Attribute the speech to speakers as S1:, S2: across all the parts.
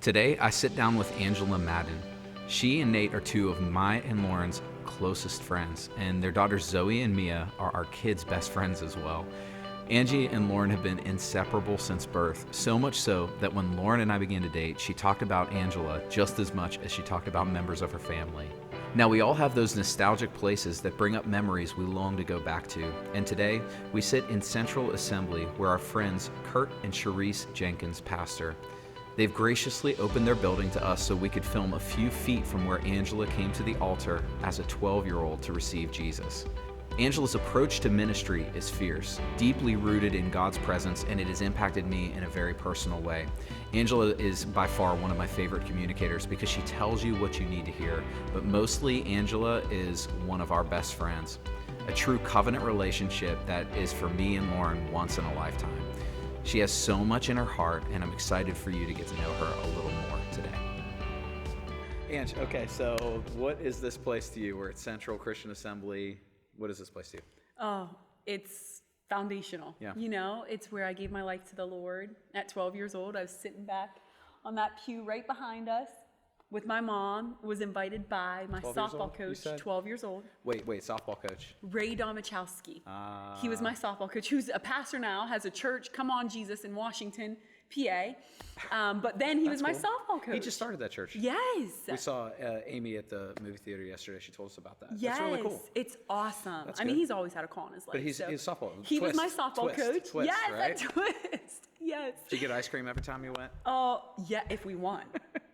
S1: Today, I sit down with Angela Madden. She and Nate are two of my and Lauren's closest friends, and their daughters Zoe and Mia are our kids' best friends as well. Angie and Lauren have been inseparable since birth, so much so that when Lauren and I began to date, she talked about Angela just as much as she talked about members of her family. Now, we all have those nostalgic places that bring up memories we long to go back to, and today we sit in Central Assembly where our friends Kurt and Sharice Jenkins pastor. They've graciously opened their building to us so we could film a few feet from where Angela came to the altar as a 12-year-old to receive Jesus. Angela's approach to ministry is fierce, deeply rooted in God's presence, and it has impacted me in a very personal way. Angela is by far one of my favorite communicators because she tells you what you need to hear, but mostly Angela is one of our best friends. A true covenant relationship that is for me and Lauren once in a lifetime. She has so much in her heart, and I'm excited for you to get to know her a little more today. Ange, okay, so what is this place to you? We're at Central Christian Assembly. What is this place to you?
S2: Oh, it's foundational.
S1: Yeah.
S2: You know, it's where I gave my life to the Lord. At 12 years old, I was sitting back on that pew right behind us with my mom, was invited by my softball coach, 12 years old.
S1: Wait, softball coach.
S2: Ray Domachowski. He was my softball coach, who's a pastor now, has a church, Come On Jesus, in Washington, PA. But then he was my softball coach.
S1: He just started that church.
S2: Yes.
S1: We saw Amy at the movie theater yesterday. She told us about that.
S2: Yes.
S1: That's really cool.
S2: It's awesome.
S1: That's
S2: I mean,
S1: good.
S2: he's always had a call in his life.
S1: But he's softball.
S2: He was my softball coach.
S1: Twist,
S2: yes,
S1: right?
S2: a twist. Yes.
S1: Did you get ice cream every time you went?
S2: Oh, yeah, if we won.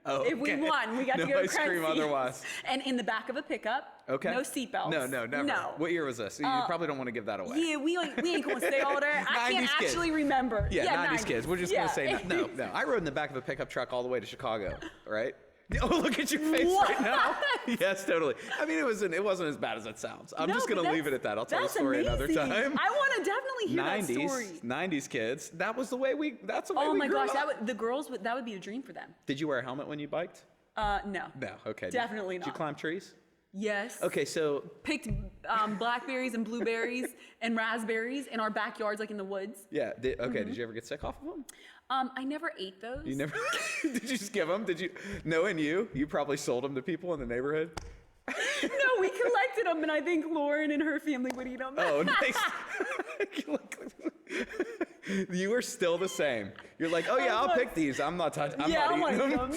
S1: Oh,
S2: if we won, we got to go to
S1: ice cream otherwise.
S2: And in the back of a pickup,
S1: okay.
S2: No seatbelts.
S1: No, never.
S2: No.
S1: What year was this? You probably don't want to give that away.
S2: Yeah, we ain't going to say all that. I can't actually remember.
S1: Yeah, 90s kids. We're just going to say no. I rode in the back of a pickup truck all the way to Chicago, right? Oh, look at your face right now. Yes, totally. I mean, it wasn't as bad as it sounds. I'm just going to leave it at that. I'll tell the story another time.
S2: I want to definitely hear that story.
S1: 90s kids. That was the way we grew up.
S2: Oh my gosh, that would be a dream for them.
S1: Did you wear a helmet when you biked?
S2: No.
S1: No, okay.
S2: Definitely not.
S1: Did you climb trees?
S2: Yes.
S1: Okay, so
S2: picked blackberries and blueberries and raspberries in our backyards, like in the woods.
S1: Yeah. Did you ever get sick off of them?
S2: I never ate those.
S1: You never? Did you just give them? Did you? Knowing you probably sold them to people in the neighborhood.
S2: No, we collected them, and I think Lauren and her family would eat them.
S1: Oh, nice. You were still the same. You're like, oh yeah, I'll pick these. I'm not touching. I'm not eating them.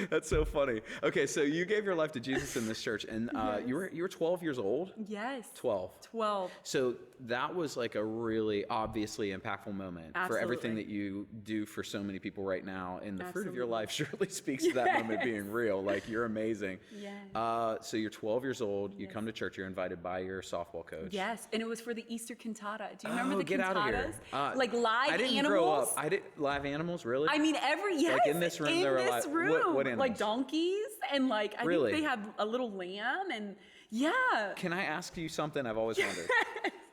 S1: That's so funny. Okay, so you gave your life to Jesus in this church, and
S2: yes.
S1: you were 12 years old.
S2: Yes.
S1: 12. So that was like a really obviously impactful moment for everything that you do for so many people right now, and the fruit of your life surely speaks to that moment being real. Like, you're amazing.
S2: Yes.
S1: So you're 12 years old. You come to church. You're invited by your softball coach.
S2: Yes, and it was for the Easter cantata. Do you remember the
S1: get
S2: cantatas?
S1: Out of here.
S2: Like live animals.
S1: I didn't grow up. Live animals, really?
S2: I mean,
S1: like in this room, there were live. What animals?
S2: Like donkeys, and like I think they had a little lamb, and yeah.
S1: Can I ask you something I've always wondered?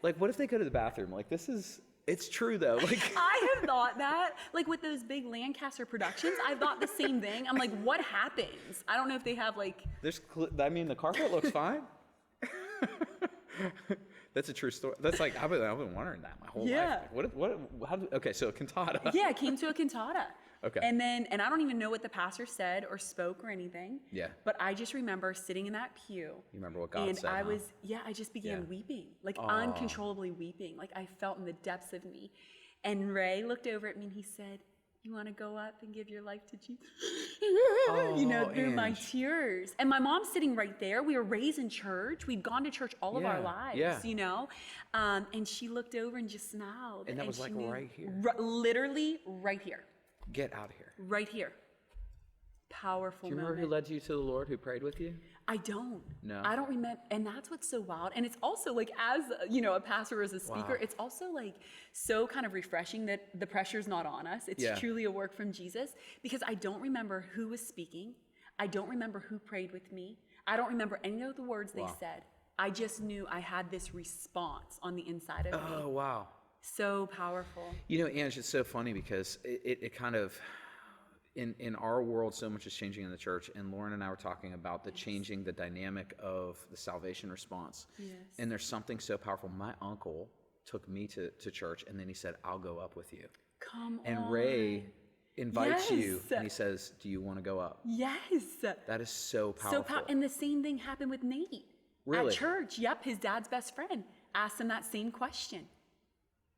S1: Like, what if they go to the bathroom? Like, it's true though. Like,
S2: I have thought that, like with those big Lancaster productions, I thought the same thing. I'm like, what happens? I don't know if they have like.
S1: The carpet looks fine. That's a true story. That's like I've been wondering that my whole life. Like, okay, so a cantata.
S2: Yeah, I came to a cantata.
S1: Okay.
S2: And I don't even know what the pastor said or spoke or anything.
S1: Yeah.
S2: But I just remember sitting in that pew.
S1: You remember what God said?
S2: And I just began weeping, like uncontrollably weeping. Like I felt in the depths of me. And Ray looked over at me and he said, "You want to go up and give your life to Jesus?" Through my tears. And my mom's sitting right there. We were raised in church. We'd gone to church all of our lives, and she looked over and just smiled.
S1: And that was like right here.
S2: Literally right here.
S1: Get out of here.
S2: Right here. Powerful moment.
S1: Do you remember who led you to the Lord, who prayed with you?
S2: I don't.
S1: No.
S2: I don't remember. And that's what's so wild. And it's also like, as a pastor, as a speaker, it's also like so kind of refreshing that the pressure's not on us. It's truly a work from Jesus, because I don't remember who was speaking. I don't remember who prayed with me. I don't remember any of the words they said. I just knew I had this response on the inside of me.
S1: Oh, wow.
S2: So powerful.
S1: You know, Ange, it's so funny because it kind of, in our world, so much is changing in the church, and Lauren and I were talking about the changing the dynamic of the salvation response.
S2: Yes.
S1: And there's something so powerful. My uncle took me to church, and then he said, "I'll go up with you."
S2: Come on.
S1: And Ray invites
S2: Yes.
S1: you and he says, do you want to go up?
S2: Yes.
S1: That is so powerful.
S2: And the same thing happened with Nate.
S1: Really?
S2: At church. Yep. His dad's best friend asked him that same question.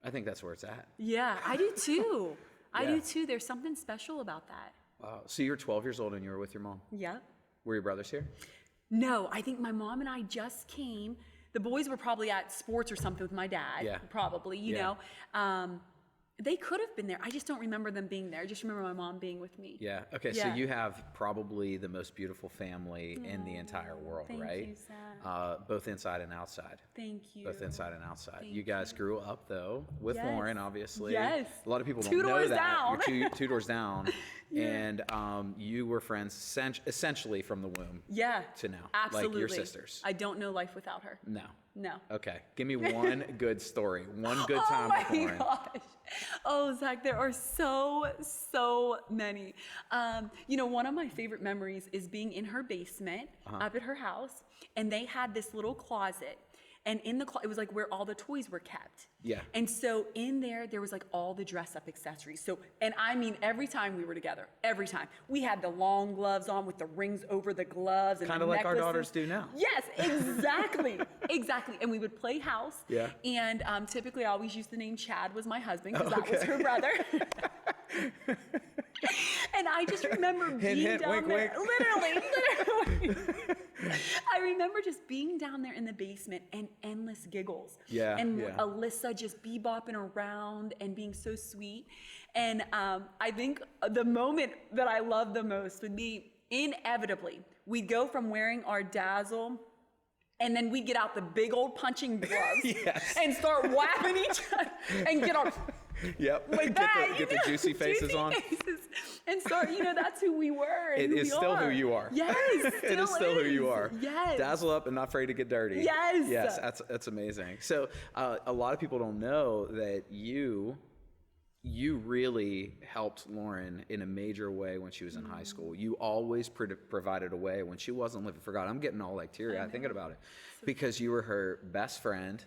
S1: I think that's where it's at.
S2: Yeah, I do too. I
S1: Yeah.
S2: do too. There's something special about that.
S1: Wow. So you're 12 years old and you were with your mom?
S2: Yep.
S1: Were your brothers here?
S2: No, I think my mom and I just came. The boys were probably at sports or something with my dad.
S1: Yeah.
S2: Probably, you
S1: Yeah.
S2: know. They could have been there. I just don't remember them being there. I just remember my mom being with me.
S1: Yeah. Okay.
S2: Yeah.
S1: So you have probably the most beautiful family in the entire world,
S2: Thank
S1: right?
S2: you, Zack.
S1: Both inside and outside.
S2: Thank you.
S1: Both inside and outside.
S2: Thank
S1: You guys grew up though with
S2: Yes.
S1: Lauren, obviously.
S2: Yes.
S1: A lot of people don't
S2: Two
S1: know
S2: doors
S1: that.
S2: down.
S1: You're two doors down, and you were friends essentially from the womb.
S2: Yeah.
S1: To now.
S2: Absolutely.
S1: Like your sisters.
S2: I don't know life without her.
S1: No.
S2: No.
S1: Okay. Give me one good story. One good time with
S2: Oh my
S1: Lauren.
S2: gosh. Oh, Zach, there are so many. You know, one of my favorite memories is being in her basement up at her house, and they had this little closet. And in the closet, it was like where all the toys were kept.
S1: Yeah.
S2: And so in there was like all the dress up accessories. So, and I mean, every time we were together, every time, we had the long gloves on with the rings over the gloves.
S1: Kind of like our daughters do now.
S2: Yes, exactly. Exactly. And we would play house.
S1: Yeah.
S2: And typically I always used the name Chad was my husband because that was her brother. And I just remember being down
S1: wink,
S2: there.
S1: wink.
S2: Literally. I remember just being down there in the basement and endless giggles.
S1: Yeah,
S2: And
S1: yeah.
S2: Alyssa just bebopping around and being so sweet. And I think the moment that I love the most would be inevitably, we'd go from wearing our Dazzle and then we get out the big old punching gloves
S1: Yes.
S2: and start whapping each other and get our
S1: Yep.
S2: like that,
S1: Get the juicy faces
S2: juicy
S1: on.
S2: faces. And start, you know, that's who we were. And
S1: It
S2: who
S1: is
S2: we
S1: still
S2: are.
S1: who you are.
S2: Yes,
S1: It is still who you are.
S2: Yes.
S1: Dazzle up and not afraid to get dirty.
S2: Yes.
S1: Yes, that's amazing. So a lot of people don't know that you really helped Lauren in a major way when she was in high school. You always provided a way when she wasn't living for God. I'm getting all like teary-eyed thinking about it because you were her best friend.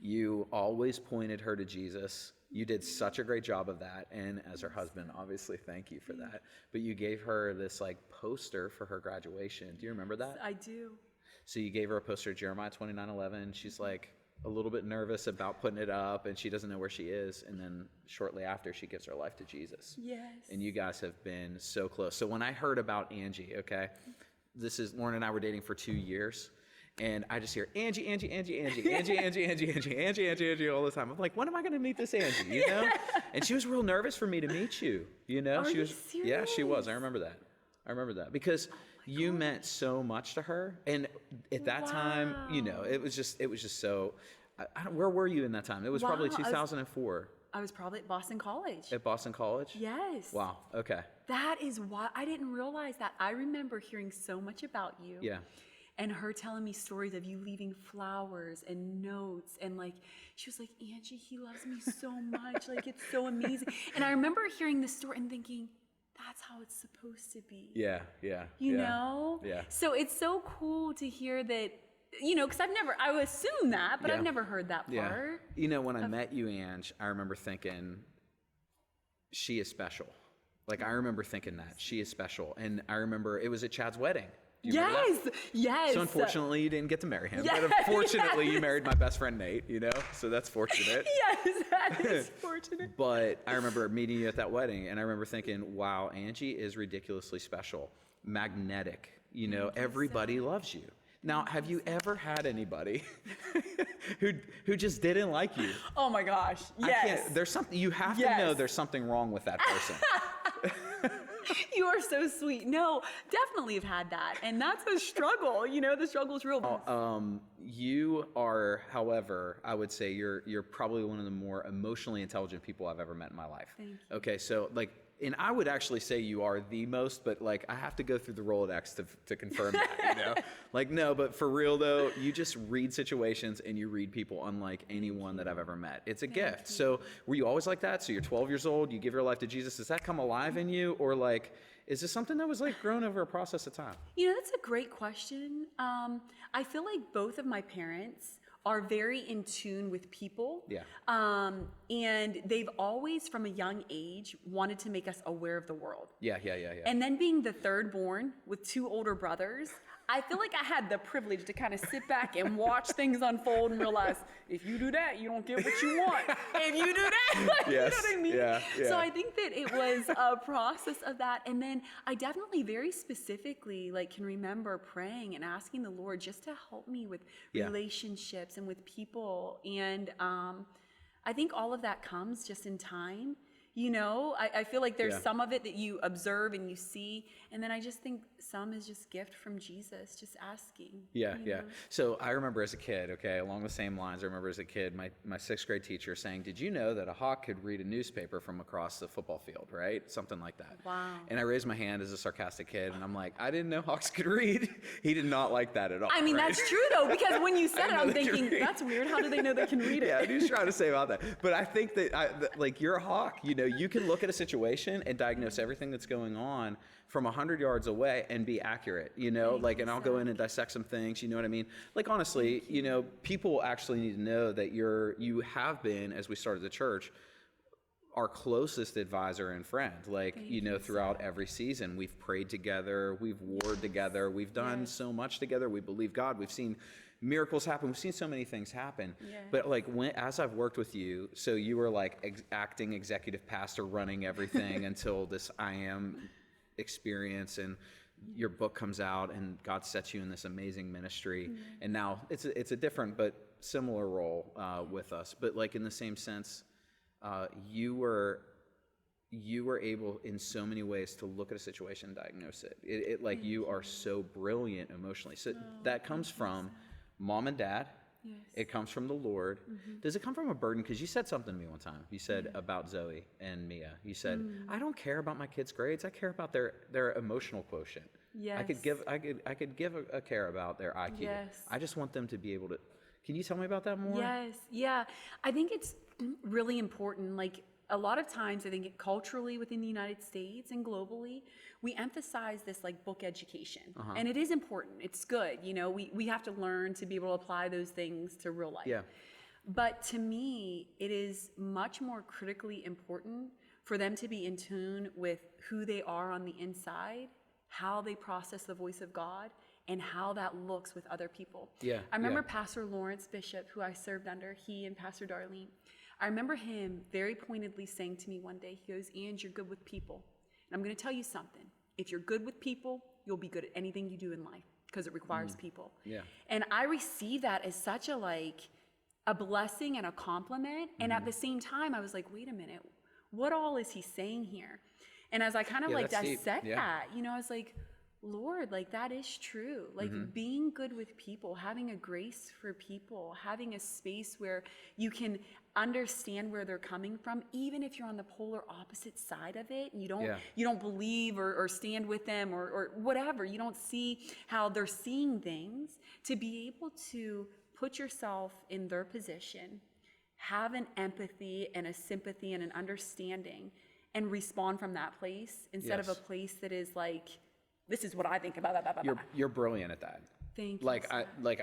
S1: You always pointed her to Jesus. You did such a great job of that. And as her husband, obviously, thank you for that. But you gave her this like poster for her graduation. Do you remember that?
S2: I do.
S1: So you gave her a poster of Jeremiah 29:11. She's like a little bit nervous about putting it up and she doesn't know where she is. And then shortly after, she gives her life to Jesus.
S2: Yes.
S1: And you guys have been so close. So when I heard about Angie, okay, Lauren and I were dating for 2 years. And I just hear Angie all the time. I'm like, when am I going to meet this Angie? You know? And she was real nervous for me to meet you. You know?
S2: Are
S1: she
S2: you
S1: was.
S2: serious?
S1: Yeah, she was. I remember that because you meant so much to her. And at that time, you know, it was just so. Where were you in that time? It was probably 2004.
S2: I was probably at Boston College.
S1: At Boston College?
S2: Yes.
S1: Wow. Okay.
S2: That is why I didn't realize that. I remember hearing so much about you.
S1: Yeah.
S2: And her telling me stories of you leaving flowers and notes. And like, she was like, Angie, he loves me so much. Like, it's so amazing. And I remember hearing this story and thinking, that's how it's supposed to be.
S1: Yeah.
S2: You know?
S1: Yeah.
S2: So it's so cool to hear that, you know, because I would assume that, but I've never heard that part.
S1: You know, when I met you, Ange, I remember thinking, she is special. Like, I remember thinking that. She is special. And I remember it was at Chad's wedding. Do you remember that?
S2: Yes.
S1: So unfortunately, you didn't get to marry him.
S2: Yes,
S1: But unfortunately, you married my best friend, Nate, you know? So that's fortunate.
S2: Yes, that is fortunate.
S1: But I remember meeting you at that wedding, and I remember thinking, wow, Angie is ridiculously special, magnetic. You know, everybody loves you. Now, have you ever had anybody who just didn't like you?
S2: Oh my gosh, yes.
S1: There's something, you have to know there's something wrong with that person.
S2: You are so sweet. No, definitely have had that. And that's a struggle. You know, the struggle's real.
S1: You are, however, I would say you're probably one of the more emotionally intelligent people I've ever met in my life.
S2: Thank you.
S1: Okay, so like, and I would actually say you are the most, but like I have to go through the Rolodex to confirm that, you know? Like, no, but for real though, you just read situations and you read people unlike anyone that I've ever met. It's a gift. So were you always like that? So you're 12 years old, you give your life to Jesus. Does that come alive in you? Or like, is this something that was like grown over a process of time?
S2: You know, that's a great question. I feel like both of my parents are very in tune with people.
S1: Yeah.
S2: And they've always, from a young age, wanted to make us aware of the world.
S1: Yeah.
S2: And then being the third born with 2 older brothers, I feel like I had the privilege to kind of sit back and watch things unfold and realize, if you do that, you don't get what you want. If you do that,
S1: Yes.
S2: you know what I mean?
S1: Yeah.
S2: So I think that it was a process of that. And then I definitely very specifically like can remember praying and asking the Lord just to help me with relationships and with people. And I think all of that comes just in time. You know, I feel like there's some of it that you observe and you see. And then I just think some is just gift from Jesus, just asking.
S1: Yeah.
S2: know?
S1: So I remember as a kid, along the same lines, I remember as a kid, my 6th grade teacher saying, did you know that a hawk could read a newspaper from across the football field, right? Something like that.
S2: Wow.
S1: And I raised my hand as a sarcastic kid, and I'm like, I didn't know hawks could read. He did not like that at all.
S2: I mean,
S1: right?
S2: that's true, though, because when you said it, I'm thinking, that's weird. How do they know they can read it?
S1: Yeah, he was trying to say about that. But I think that, like, you're a hawk. You know, you can look at a situation and diagnose everything that's going on from 100 yards away and be accurate, you know, like, and I'll go in and dissect some things, you know what I mean? Like, honestly, you know, people actually need to know that you have been, as we started the church, our closest advisor and friend, like, you know, throughout every season. We've prayed together, we've warred together, we've done so much together, we believe God, we've seen miracles happen, we've seen so many things happen. But like, as I've worked with you, so you were like acting executive pastor, running everything until this I Am experience, and your book comes out and God sets you in this amazing ministry. And now it's a different but similar role with us, but like in the same sense, you were able in so many ways to look at a situation and diagnose it. It like you are so brilliant emotionally. So that comes from mom and dad.
S2: Yes.
S1: It comes from the Lord. Does it come from a burden? Because you said something to me one time. You said about Zoe and Mia. You said, I don't care about my kids' grades. I care about their emotional quotient.
S2: Yes.
S1: I could give a care about their IQ.
S2: Yes.
S1: I just want them to be able to. Can you tell me about that more?
S2: Yes. Yeah. I think it's really important. Like, a lot of times, I think culturally within the United States and globally, we emphasize this like book education. And it is important. It's good. You know, we have to learn to be able to apply those things to real life.
S1: Yeah.
S2: But to me, it is much more critically important for them to be in tune with who they are on the inside, how they process the voice of God, and how that looks with other people.
S1: Yeah.
S2: I remember Pastor Lawrence Bishop, who I served under, he and Pastor Darlene. I remember him very pointedly saying to me one day, he goes, Ange, you're good with people. And I'm going to tell you something. If you're good with people, you'll be good at anything you do in life because it requires people.
S1: Yeah.
S2: And I receive that as such a blessing and a compliment. And at the same time, I was like, wait a minute, what all is he saying here? And as I kind of like dissect that, you know, I was like, Lord, like that is true. Like being good with people, having a grace for people, having a space where you can understand where they're coming from, even if you're on the polar opposite side of it and you don't believe or stand with them or whatever, you don't see how they're seeing things, to be able to put yourself in their position, have an empathy and a sympathy and an understanding, and respond from that place instead of a place that is like, this is what I think about that.
S1: You're brilliant at that.
S2: Thank you.
S1: Like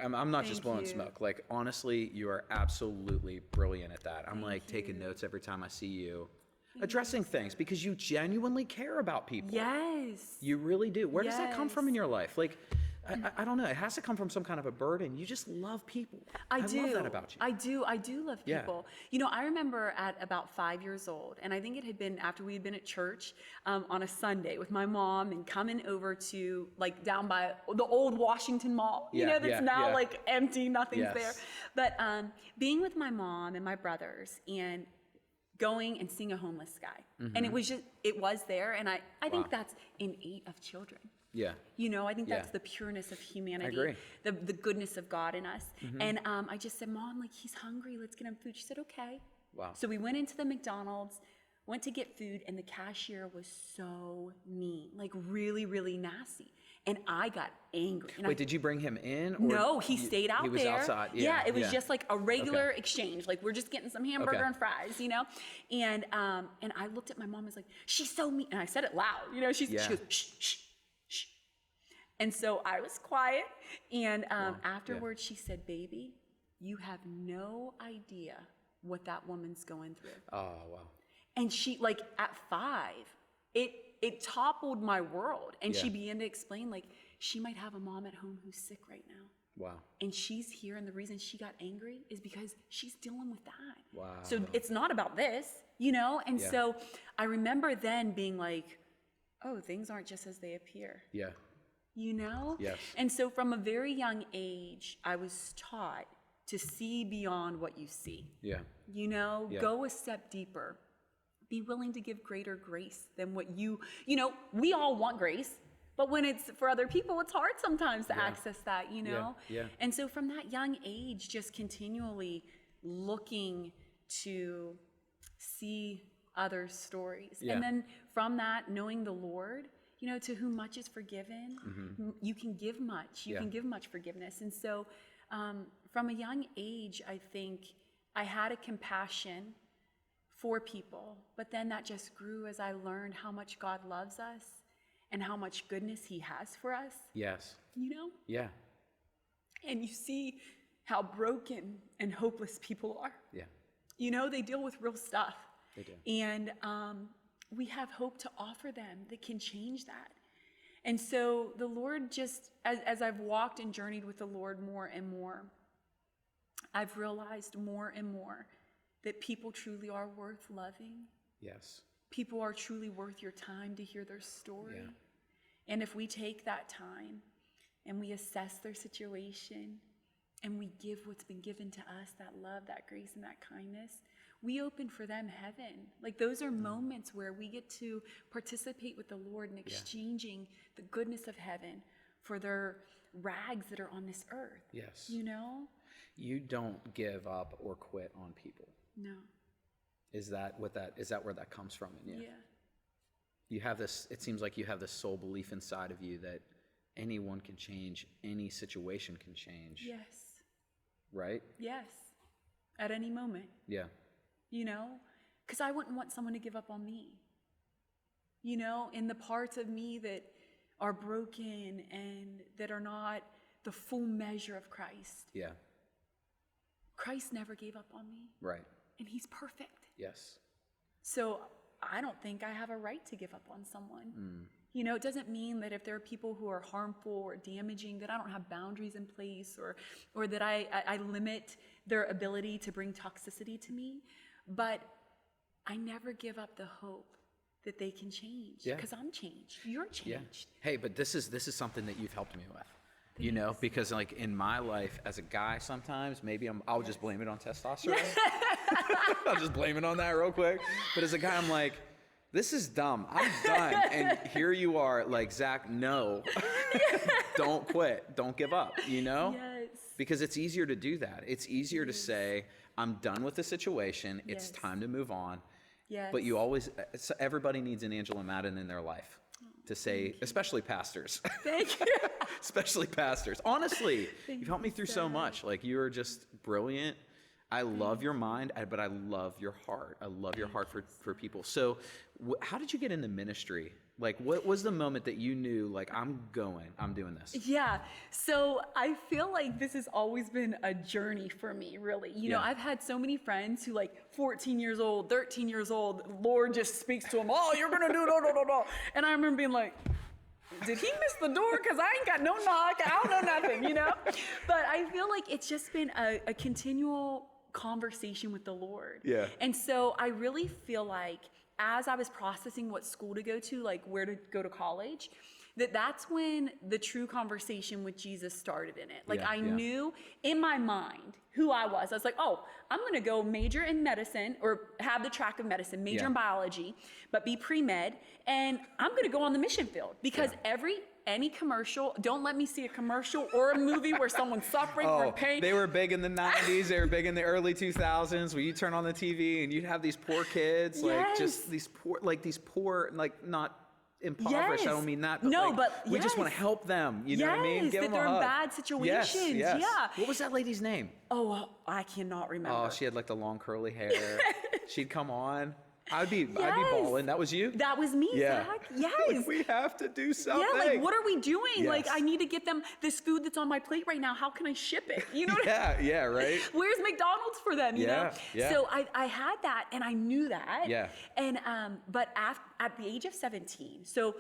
S1: I'm not just blowing smoke. Like, honestly, you are absolutely brilliant at that. I'm like taking notes every time I see you addressing things because you genuinely care about people.
S2: Yes.
S1: You really do. Where does that come from in your life? Like, I don't know. It has to come from some kind of a burden. You just love people. I love that about you.
S2: I do love people. You know, I remember at about 5 years old, and I think it had been after we had been at church on a Sunday with my mom and coming over to like down by the old Washington Mall, you know, that's now like empty, nothing's there. But being with my mom and my brothers and going and seeing a homeless guy. And it was there. And I think that's innate of children.
S1: Yeah.
S2: You know, I think that's the pureness of humanity.
S1: I agree.
S2: The goodness of God in us. And I just said, Mom, like, he's hungry. Let's get him food. She said, okay.
S1: Wow.
S2: So we went into the McDonald's, went to get food, and the cashier was so mean, like really, really nasty. And I got angry. And
S1: Wait, did you bring him in? Or
S2: no, he stayed out there.
S1: He was outside.
S2: It was just like a regular exchange. Like, we're just getting some hamburger and fries, you know? And I looked at my mom and was like, she's so mean. And I said it loud, you know? She goes, shh, shh. And so I was quiet, and afterwards she said, baby, you have no idea what that woman's going through.
S1: Oh, wow.
S2: And she, like, at 5, it toppled my world. And she began to explain, like, she might have a mom at home who's sick right now.
S1: Wow.
S2: And she's here, and the reason she got angry is because she's dealing with that.
S1: Wow.
S2: So it's not about this, you know? And so I remember then being like, oh, things aren't just as they appear.
S1: Yeah.
S2: You know?
S1: Yes.
S2: And so from a very young age, I was taught to see beyond what you see.
S1: Yeah.
S2: You know, go a step deeper. Be willing to give greater grace than what you know, we all want grace, but when it's for other people, it's hard sometimes to access that, you know?
S1: Yeah.
S2: And so from that young age, just continually looking to see other stories. And then from that, knowing the Lord, you know, to whom much is forgiven, you can give much. You can give much forgiveness. And so from a young age, I think I had a compassion for people, but then that just grew as I learned how much God loves us and how much goodness he has for us.
S1: Yes.
S2: You know?
S1: Yeah.
S2: And you see how broken and hopeless people are.
S1: Yeah.
S2: You know, they deal with real stuff.
S1: They do.
S2: And we have hope to offer them that can change that. And so the Lord just, as I've walked and journeyed with the Lord more and more, I've realized more and more that people truly are worth loving.
S1: Yes.
S2: People are truly worth your time to hear their story.
S1: Yeah.
S2: And if we take that time and we assess their situation and we give what's been given to us, that love, that grace, and that kindness, we open for them heaven. Like those are moments where we get to participate with the Lord in exchanging the goodness of heaven for their rags that are on this earth.
S1: Yes.
S2: You know?
S1: You don't give up or quit on people.
S2: No.
S1: Is that where that comes from in you?
S2: Yeah.
S1: You have this, it seems like you have this soul belief inside of you that anyone can change, any situation can change.
S2: Yes.
S1: Right?
S2: Yes. At any moment.
S1: Yeah.
S2: You know? Because I wouldn't want someone to give up on me. You know, in the parts of me that are broken and that are not the full measure of Christ.
S1: Yeah.
S2: Christ never gave up on me.
S1: Right.
S2: And he's perfect.
S1: Yes.
S2: So I don't think I have a right to give up on someone. You know, it doesn't mean that if there are people who are harmful or damaging, that I don't have boundaries in place or that I limit their ability to bring toxicity to me. But I never give up the hope that they can change. Because I'm changed. You're changed.
S1: Yeah. Hey, but this is something that you've helped me with. You know, because like in my life as a guy, sometimes maybe I'll just blame it on testosterone. I'll just blame it on that real quick. But as a guy, I'm like, this is dumb. I'm done. And here you are, like, Zack, no, don't quit. Don't give up, you know?
S2: Yes.
S1: Because it's easier to do that. It's easier to say, I'm done with the situation. It's time to move on.
S2: Yes.
S1: But everybody needs an Angela Madden in their life to say, especially pastors.
S2: Thank you.
S1: Especially pastors. Honestly, you've helped me through so much. Like, you are just brilliant. I love your mind, but I love your heart. I love your heart for people. So how did you get into ministry? Like, what was the moment that you knew, like, I'm doing this?
S2: Yeah. So I feel like this has always been a journey for me, really. You know, I've had so many friends who, like, 14 years old, 13 years old, Lord just speaks to them, oh, you're going to do no. And I remember being like, did he miss the door? Because I ain't got no knock. I don't know nothing, you know? But I feel like it's just been a continual conversation with the Lord.
S1: Yeah.
S2: And so I really feel like as I was processing what school to go to, like where to go to college, that's when the true conversation with Jesus started in it. Like I knew in my mind who I was. I was like, oh, I'm going to go major in medicine or have the track of medicine, major in biology, but be pre-med. And I'm going to go on the mission field because any commercial, don't let me see a commercial or a movie where someone's suffering or pain.
S1: They were big in the 90s. They were big in the early 2000s where you turn on the TV and you'd have these poor kids, like just these poor, like not impoverished. I don't mean that, but we just want to help them. You know what I mean? Give them a hug.
S2: They're in bad situations.
S1: Yes.
S2: Yeah.
S1: What was that lady's name?
S2: Oh, I cannot remember.
S1: Oh, she had like the long curly hair. She'd come on. I'd be balling. That was you?
S2: That was me, Zach. Yes.
S1: Like, we have to do something.
S2: Yeah, like, what are we doing?
S1: Yes.
S2: Like, I need to get them this food that's on my plate right now. How can I ship it? You know what I mean?
S1: Yeah, right.
S2: Where's McDonald's for them, you know?
S1: Yeah.
S2: So I had that, and I knew that.
S1: Yeah.
S2: And, but at the age of 17, so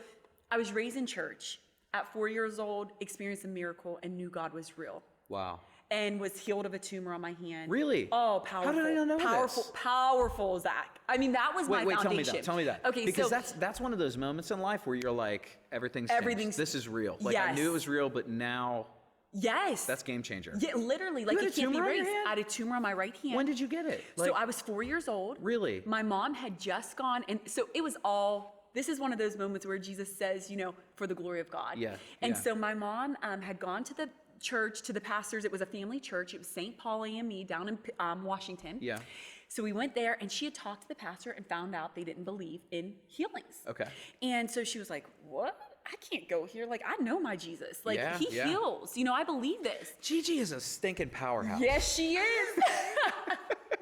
S2: I was raised in church. At 4 years old, experienced a miracle and knew God was real.
S1: Wow.
S2: And was healed of a tumor on my hand.
S1: Really?
S2: Oh, powerful.
S1: How did I not know this?
S2: Powerful, Zach. I mean, that was my foundation.
S1: Tell me that.
S2: Okay,
S1: because
S2: so
S1: that's one of those moments in life where you're like, everything's this is real. Like,
S2: yes.
S1: I knew it was real, but now
S2: yes,
S1: that's game changer.
S2: Yeah, literally, like, it can't be raised. I had a tumor on my right hand.
S1: When did you get it?
S2: So I was 4 years old.
S1: Really?
S2: My mom had just gone, and so it was all. This is one of those moments where Jesus says, you know, for the glory of God.
S1: Yeah.
S2: And so my mom had gone to the church, to the pastors. It was a family church. It was St. Paul AME down in Washington.
S1: Yeah.
S2: So we went there, and she had talked to the pastor and found out they didn't believe in healings.
S1: Okay.
S2: And so she was like, what? I can't go here. Like, I know my Jesus. Like, he
S1: Yeah.
S2: heals. You know, I believe this.
S1: Gigi is a stinking powerhouse.
S2: Yes, she is.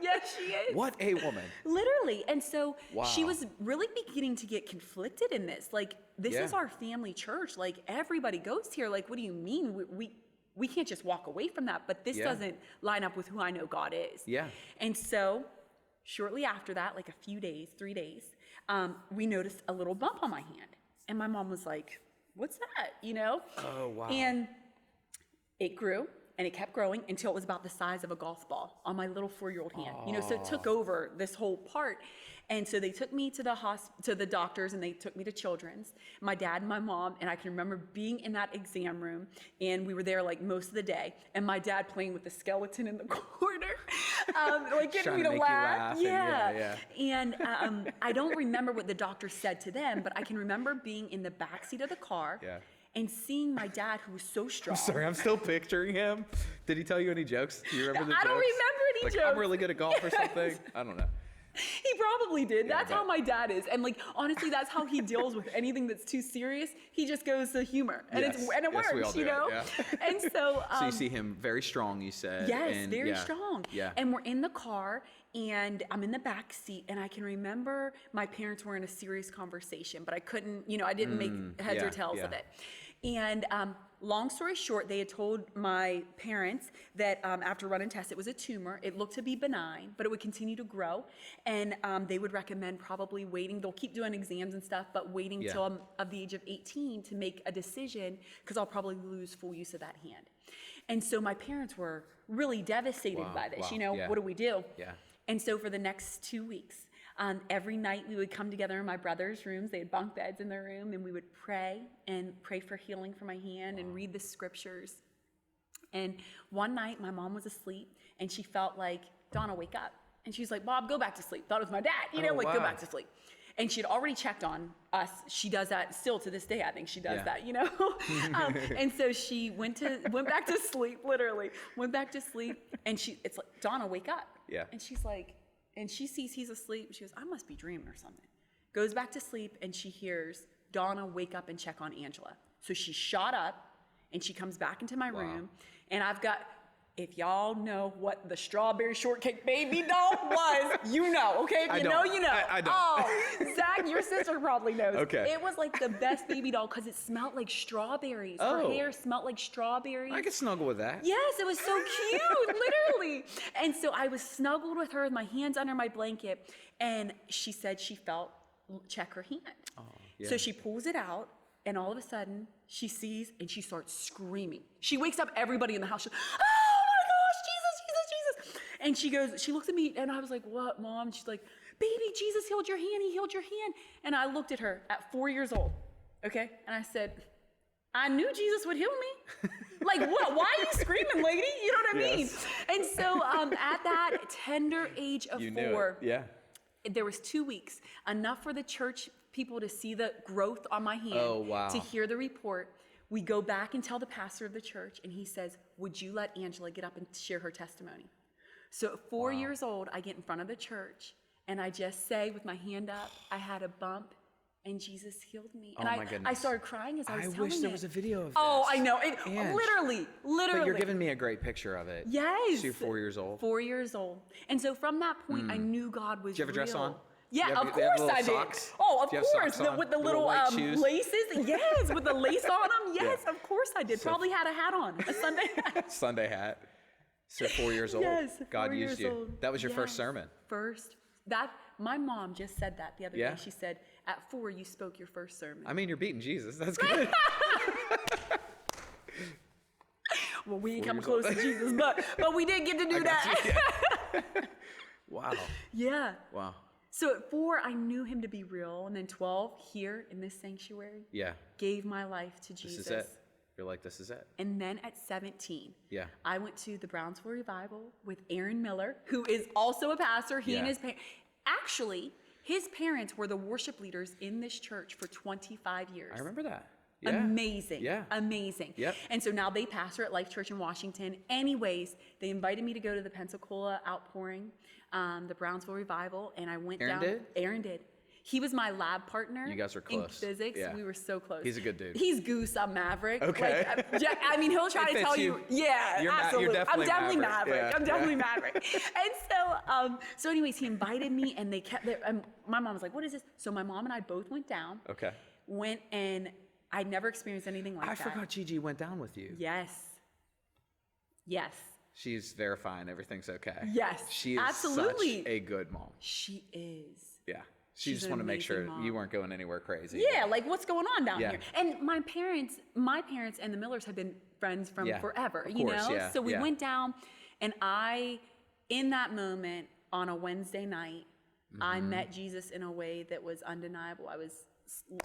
S2: Yes, she is.
S1: What a woman.
S2: Literally. And so
S1: Wow.
S2: she was really beginning to get conflicted in this. Like, this
S1: Yeah.
S2: is our family church. Like, everybody goes here. Like, what do you mean? We can't just walk away from that. But this
S1: Yeah.
S2: doesn't line up with who I know God is.
S1: Yeah.
S2: And so shortly after that, like a few days, 3 days, we noticed a little bump on my hand. And my mom was like, what's that? You know?
S1: Oh, wow.
S2: And it grew. And it kept growing until it was about the size of a golf ball on my little 4-year-old hand. You know, so it took over this whole part. And so they took me to the doctors, and they took me to Children's. My dad and my mom, and I can remember being in that exam room, and we were there like most of the day. And my dad playing with the skeleton in the corner, like getting me to laugh. Yeah. And I don't remember what the doctor said to them, but I can remember being in the backseat of the car.
S1: Yeah.
S2: And seeing my dad, who was so strong.
S1: Sorry, I'm still picturing him. Did he tell you any jokes? Do you remember the jokes?
S2: I don't remember any
S1: like,
S2: jokes.
S1: I'm really good at golf or something? I don't know.
S2: He probably did.
S1: Yeah,
S2: that's how my dad is. And like, honestly, that's how he deals with anything that's too serious. He just goes to humor. And it works,
S1: we all do
S2: you know?
S1: Yeah.
S2: And so...
S1: so you see him very strong, you said.
S2: Yes,
S1: and,
S2: very strong.
S1: Yeah.
S2: And we're in the car, and I'm in the back seat, and I can remember my parents were in a serious conversation, but I couldn't, you know, I didn't make heads or tails of it. And long story short, they had told my parents that after running tests, it was a tumor. It looked to be benign, but it would continue to grow. And they would recommend probably waiting. They'll keep doing exams and stuff, but waiting till I'm of the age of 18 to make a decision, because I'll probably lose full use of that hand. And so my parents were really devastated by this. You know, what do we do?
S1: Yeah.
S2: And so for the next 2 weeks, every night we would come together in my brother's rooms. They had bunk beds in their room, and we would pray for healing for my hand and read the scriptures. And one night my mom was asleep, and she felt like, Donna, wake up. And she was like, Bob, go back to sleep. Thought it was my dad, you know, go back to sleep. And she had already checked on us. She does that still to this day. I think she does that, you know? And so she went back to sleep, literally. Went back to sleep. And it's like, Donna, wake up.
S1: Yeah.
S2: And she's like, and she sees he's asleep. She goes, I must be dreaming or something. Goes back to sleep, and she hears, Donna, wake up and check on Angela. So she shot up, and she comes back into my room. And I've got... If y'all know what the strawberry shortcake baby doll was, you know, okay? If you know, you know.
S1: I don't.
S2: Oh, Zach, your sister probably knows.
S1: Okay.
S2: It was like the best baby doll because it smelled like strawberries.
S1: Oh.
S2: Her hair smelled like strawberries.
S1: I could snuggle with that.
S2: Yes, it was so cute, literally. And so I was snuggled with her with my hands under my blanket, and she said she felt, check her hand.
S1: Oh, yeah.
S2: So she pulls it out, and all of a sudden, she sees, and she starts screaming. She wakes up everybody in the house. She, and she looks at me, and I was like, what, Mom? She's like, baby, Jesus healed your hand. He healed your hand. And I looked at her at 4 years old, okay? And I said, I knew Jesus would heal me. Like, what? Why are you screaming, lady? You know what I mean? And so at that tender age of 4, there was 2 weeks, enough for the church people to see the growth on my hand, to hear the report. We go back and tell the pastor of the church, and he says, would you let Angela get up and share her testimony? So at 4 years old, I get in front of the church, and I just say with my hand up, I had a bump, and Jesus healed me. And
S1: my goodness.
S2: I started crying as I was telling it.
S1: I wish there was a video of this.
S2: Oh, I know. Literally.
S1: But you're giving me a great picture of it.
S2: Yes.
S1: So you're 4 years old.
S2: 4 years old. And so from that point, I knew God was real.
S1: Did you have a dress on?
S2: Yeah, of
S1: they have
S2: course
S1: little
S2: I did.
S1: socks?
S2: Oh, of
S1: Do you have
S2: course.
S1: socks on?
S2: With the little
S1: white shoes?
S2: laces. Yes, with the lace on them. Yes, of course I did.
S1: So-
S2: Probably had a hat on, a Sunday hat.
S1: Sunday hat. So 4 years old.
S2: Yes,
S1: God
S2: 4
S1: used
S2: years
S1: you.
S2: old.
S1: That was your first
S2: Yes.
S1: sermon.
S2: My mom just said that the other
S1: Yeah?
S2: day. She said, at 4, you spoke your first sermon.
S1: I mean, you're beating Jesus. That's good.
S2: Well, we didn't
S1: 4
S2: come
S1: years
S2: close
S1: old.
S2: to Jesus, but we did get to do that.
S1: Wow.
S2: Yeah.
S1: Wow.
S2: So at 4, I knew him to be real. And then 12, here in this sanctuary,
S1: Yeah.
S2: gave my life to
S1: This
S2: Jesus.
S1: is it. You're like, this is it.
S2: And then at 17,
S1: Yeah.
S2: I went to the Brownsville Revival with Aaron Miller, who is also a pastor. He and
S1: Yeah.
S2: his parents. Actually, his parents were the worship leaders in this church for 25 years.
S1: I remember that. Yeah.
S2: Amazing.
S1: Yeah.
S2: Amazing.
S1: Yep.
S2: And so now they pastor at Life Church in Washington. Anyways, they invited me to go to the Pensacola outpouring, the Brownsville Revival, and I went
S1: Aaron
S2: down.
S1: did?
S2: Aaron did. He was my lab partner.
S1: You guys were close.
S2: In physics.
S1: Yeah.
S2: We were so close.
S1: He's a good dude.
S2: He's Goose. I'm Maverick.
S1: Okay.
S2: Like, I mean, he'll try
S1: It
S2: to
S1: fits
S2: tell
S1: you.
S2: you. Yeah,
S1: You're
S2: absolutely.
S1: definitely
S2: I'm definitely
S1: Maverick.
S2: Maverick.
S1: Yeah,
S2: I'm definitely
S1: yeah.
S2: Maverick. And so anyways, he invited me, and they kept. My mom was like, "What is this?" So my mom and I both went down.
S1: Okay.
S2: Went, and I'd never experienced anything like
S1: I
S2: that.
S1: forgot Gigi went down with you.
S2: Yes. Yes.
S1: She's verifying everything's okay.
S2: Yes,
S1: She is
S2: absolutely.
S1: such a good mom.
S2: She is.
S1: Yeah. She
S2: She's
S1: just
S2: an
S1: wanted to make sure
S2: amazing mom.
S1: you weren't going anywhere crazy.
S2: Yeah, like what's going on down
S1: Yeah.
S2: here? And my parents and the Millers have been friends from
S1: Yeah,
S2: forever,
S1: of
S2: you
S1: course,
S2: know?
S1: yeah,
S2: So we
S1: yeah.
S2: went down, and in that moment on a Wednesday night, I
S1: Mm-hmm.
S2: met Jesus in a way that was undeniable. I was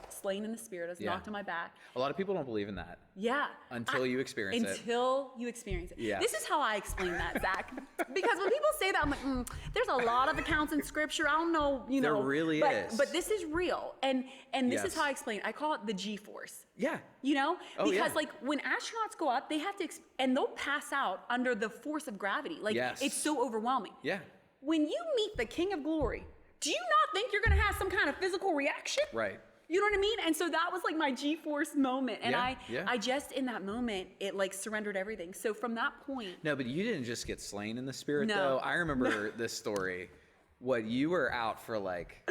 S2: slain in the spirit. I was
S1: Yeah.
S2: knocked on my back.
S1: A lot of people don't believe in that.
S2: Yeah.
S1: Until you experience it.
S2: Until you experience it.
S1: Yeah.
S2: This is how I explain that, Zach. Because when people say that, I'm like, there's a lot of accounts in scripture. I don't know, you know.
S1: There really is.
S2: But this is real. And this is
S1: Yes.
S2: how I explain it. I call it the G-force.
S1: Yeah.
S2: You know?
S1: Oh,
S2: Because
S1: yeah.
S2: like when astronauts go up, they have to, and they'll pass out under the force of gravity. Like
S1: Yes.
S2: it's so overwhelming.
S1: Yeah.
S2: When you meet the King of Glory, do you not think you're going to have some kind of physical reaction?
S1: Right.
S2: You know what I mean? And so that was like my G-force moment. And
S1: Yeah.
S2: I just, in that moment, it like surrendered everything. So from that point,
S1: No, but you didn't just get slain in the spirit,
S2: No.
S1: though. I remember this story. What, you were out for like,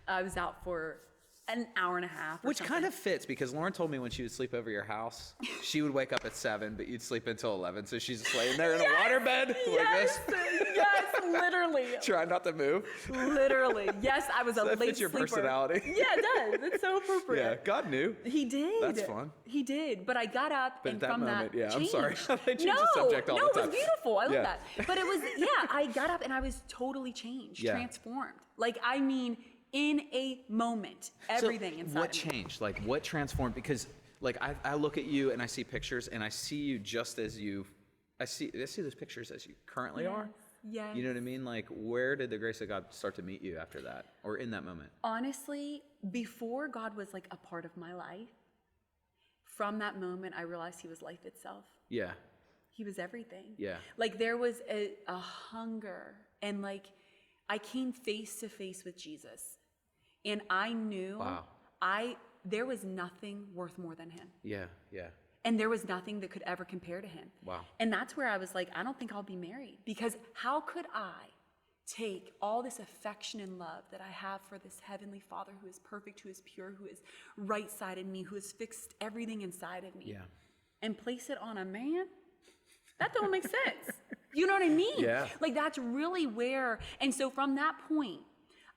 S2: I was out for an hour and a half.
S1: which kind of fits because Lauren told me when she would sleep over your house, she would wake up at 7, but you'd sleep until 11. So she's just laying there in a waterbed like
S2: Yes,
S1: this,
S2: yes, literally.
S1: trying not to move.
S2: Literally. Yes, I was a
S1: That
S2: late
S1: fits your
S2: sleeper.
S1: personality.
S2: Yeah, it does. It's so appropriate.
S1: Yeah, God knew.
S2: He did.
S1: That's fun.
S2: He did. But I got up
S1: But
S2: and
S1: at that
S2: from
S1: moment,
S2: that
S1: yeah, I'm
S2: changed.
S1: sorry. I change
S2: no,
S1: the subject all
S2: no,
S1: the
S2: it
S1: time.
S2: was beautiful. I love
S1: Yeah.
S2: that. But it was, yeah, I got up and I was totally changed,
S1: Yeah.
S2: transformed. Like, I mean, in a moment, everything inside
S1: What
S2: of me.
S1: changed? Like, what transformed? Because, like, I look at you and I see pictures and I see you just as you, I see those pictures as you currently are.
S2: Yes.
S1: You know what I mean? Like, where did the grace of God start to meet you after that, or in that moment?
S2: Honestly, before God was like a part of my life, from that moment, I realized He was life itself.
S1: Yeah.
S2: He was everything.
S1: Yeah.
S2: Like there was a hunger, and like I came face to face with Jesus, and I knew
S1: Wow.
S2: there was nothing worth more than Him.
S1: Yeah. Yeah.
S2: And there was nothing that could ever compare to Him.
S1: Wow.
S2: And that's where I was like, I don't think I'll be married, because how could I take all this affection and love that I have for this Heavenly Father who is perfect, who is pure, who is right-sided me, who has fixed everything inside of me,
S1: Yeah.
S2: and place it on a man? That don't make sense. You know what I mean?
S1: Yeah.
S2: Like that's really where, and so from that point,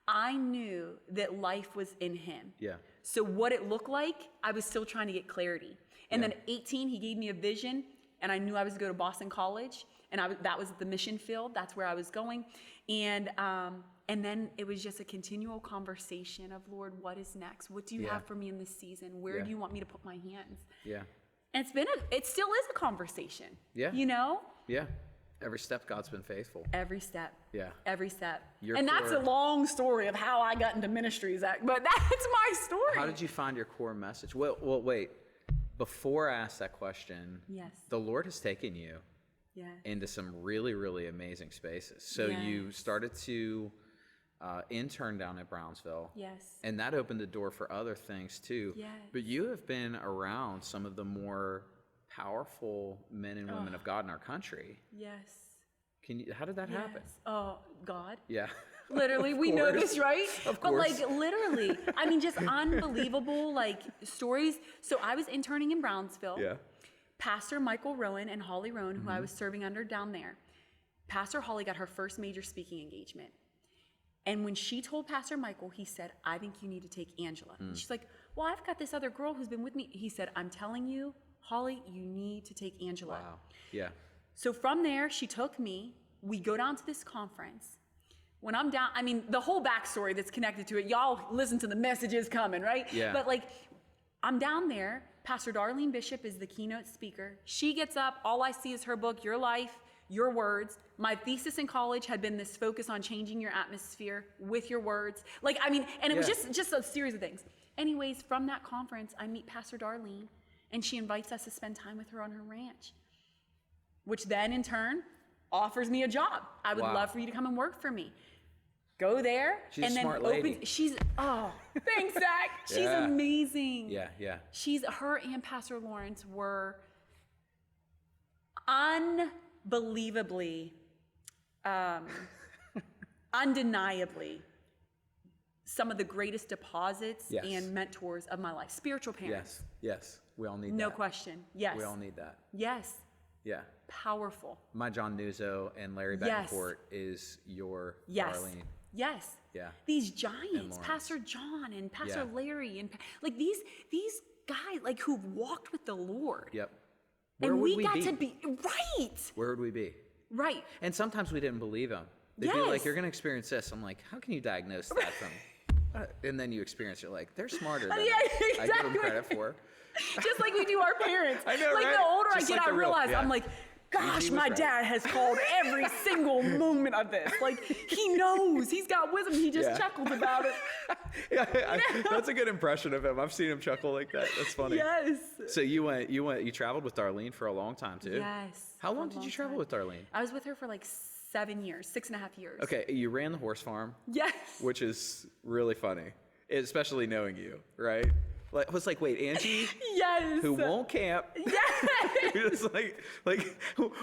S2: I knew that life was in Him.
S1: Yeah.
S2: So what it looked like, I was still trying to get clarity. And then at 18, He gave me a vision, and I knew I was to go to Boston College, and that was the mission field. That's where I was going. And then it was just a continual conversation of, Lord, what is next? What do you
S1: Yeah.
S2: have for me in this season? Where
S1: Yeah.
S2: do you want me to put my hands?
S1: Yeah.
S2: And it still is a conversation.
S1: Yeah.
S2: You know?
S1: Yeah. Every step God's been faithful.
S2: Every step.
S1: Yeah.
S2: Every step.
S1: Your
S2: And that's a
S1: core-
S2: long story of how I got into ministry, Zach. But that's my story.
S1: How did you find your core message? Well, wait. Before I ask that question,
S2: Yes.
S1: the Lord has taken you
S2: Yeah.
S1: into some really, really amazing spaces. So you
S2: Yes.
S1: started to intern down at Brownsville.
S2: Yes.
S1: And that opened the door for other things too.
S2: Yes.
S1: But you have been around some of the more powerful men and women of God in our country.
S2: Yes.
S1: How did that happen?
S2: Yes. Oh, God.
S1: Yeah.
S2: Literally, we know this, right?
S1: Of
S2: But
S1: course.
S2: like literally, I mean, just unbelievable like stories. So I was interning in Brownsville.
S1: Yeah.
S2: Pastor Michael Rowan and Holly Rowan, who I was serving under down there, Pastor Holly got her first major speaking engagement. And when she told Pastor Michael, he said, I think you need to take Angela. And she's like, well, I've got this other girl who's been with me. He said, I'm telling you, Holly, you need to take Angela.
S1: Wow. Yeah.
S2: So from there, she took me. We go down to this conference. When I'm down, I mean, the whole backstory that's connected to it, y'all listen to the messages coming, right?
S1: Yeah.
S2: But like, I'm down there. Pastor Darlene Bishop is the keynote speaker. She gets up. All I see is her book, Your Life, Your Words. My thesis in college had been this focus on changing your atmosphere with your words. Like, I mean, and it was just a series of things. Anyways, from that conference, I meet Pastor Darlene, and she invites us to spend time with her on her ranch, which then in turn offers me a job. I would love for you to come and work for me. Go there.
S1: She's
S2: and
S1: a
S2: then
S1: smart lady.
S2: Thanks, Zach. She's
S1: Yeah.
S2: amazing.
S1: Yeah.
S2: Her and Pastor Lawrence were unbelievably, undeniably some of the greatest deposits and mentors of my life. Spiritual parents.
S1: Yes. We all need that.
S2: No question. Yes.
S1: We all need that.
S2: Yes.
S1: Yeah.
S2: Powerful.
S1: My John Nuzzo and Larry
S2: Yes.
S1: Betancourt is your
S2: Yes.
S1: Darlene.
S2: Yes.
S1: Yeah.
S2: These giants,
S1: Lawrence.
S2: Pastor John and Pastor
S1: Yeah.
S2: Larry, and like these guys like who've walked with the Lord.
S1: Yep. Where
S2: And
S1: would
S2: we got
S1: be?
S2: to be right.
S1: Where would we be?
S2: Right.
S1: And sometimes we didn't believe them. They'd be
S2: Yes.
S1: like, you're going to experience this. I'm like, how can you diagnose that from? And then you experience it. You're like, they're smarter than
S2: Yeah,
S1: I give them
S2: exactly.
S1: credit for.
S2: Just like we do our parents.
S1: I know,
S2: like
S1: right?
S2: the older
S1: Just
S2: I get,
S1: like
S2: I
S1: the real-
S2: realize
S1: yeah.
S2: I'm like, gosh,
S1: was
S2: my
S1: right.
S2: dad has called every single moment of this. Like he knows, he's got wisdom. He just
S1: Yeah.
S2: chuckled about it.
S1: That's a good impression of him. I've seen him chuckle like that. That's funny.
S2: Yes.
S1: So you traveled with Darlene for a long time too?
S2: Yes.
S1: How
S2: for a
S1: long did you travel
S2: time.
S1: with Darlene?
S2: I was with her for like 7 years, 6.5 years.
S1: Okay, you ran the horse farm,
S2: Yes.
S1: which is really funny, especially knowing you, right? Like, I was like, wait, Angie,
S2: Yes.
S1: who won't camp.
S2: Yes.
S1: It's like